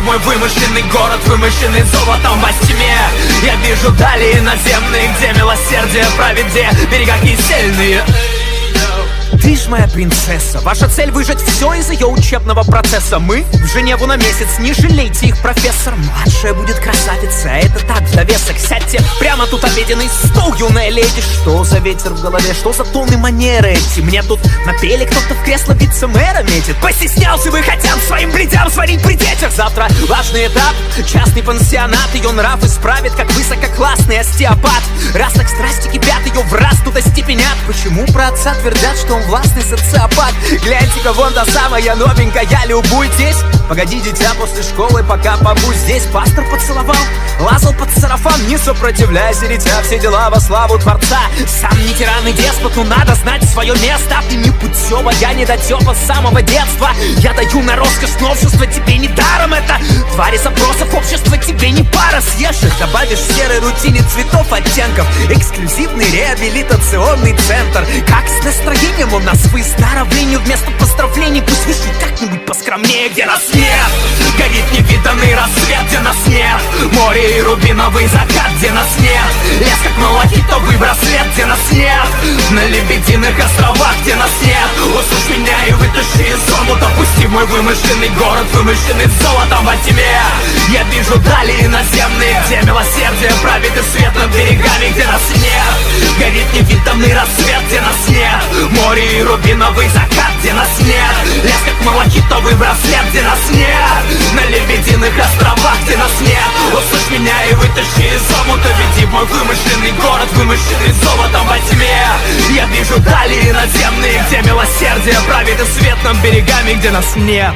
мой вымышленный город, вымышленный золотом во тьме. Я вижу дали наземные, где милосердие правит, где берега кисельные. Ты ж моя принцесса, ваша цель выжать все из ее учебного процесса. Мы в Женеву на месяц, не жалейте их, профессор. Младшая будет красавица, это так, в довесок. Сядьте прямо тут обеденный стол, юная леди. Что за ветер в голове, что за тон и манеры эти? Мне тут напели, кто-то в кресло вице-мэра метит. Постеснялся бы хотям своим бледям сварить при детях. Завтра важный этап, частный пансионат. Ее нрав исправит, как высококлассный остеопат. Раз так страсти кипят, ее в раз тут остепенят. Почему про отца твердят, что он властный социопат? Гляньте-ка, вон та самая новенькая, любуйтесь. Погоди, дитя, после школы, пока побудь здесь. Пастор поцеловал, лазал под сарафан. Не сопротивляйся, дитя, все дела во славу Творца. Сам не тиран и деспот, но надо знать свое место. Ты не путева, я недотепа с самого детства. Я даю на роскошь новшества, тебе не даром это. Твари запросов общества, тебе не пара. Съешь их, добавишь в серой рутине цветов, оттенков. Эксклюзивный реабилитационный центр. Как с настроением у нас выздоровлению? Вместо поздравлений пусть вышли как-нибудь поскромнее. Где нас нет, горит невиданный рассвет. Где нас нет, море и рубиновый закат. Где нас нет, лес как малахитовый браслет. Где нас нет, на Лебединых островах. Где нас нет, услышь меня и вытащи из омута. Пусти мой вымышленный город, вымышленный золотом во тьме. Я вижу дали наземные, где милосердие правит и свет над берегами. Где нас нет, горит невиданный рассвет. Где нас нет, море и рубиновый закат. Где нас нет, лес как малахитовый браслет. Где нас нет, на Лебединых островах. Где нас нет, услышь меня и вытащи из омута. Веди мой вымышленный город, вымышленный золотом во тьме. Я вижу дали наземные, где милосердие правит и свет над берегами. Где нас нет.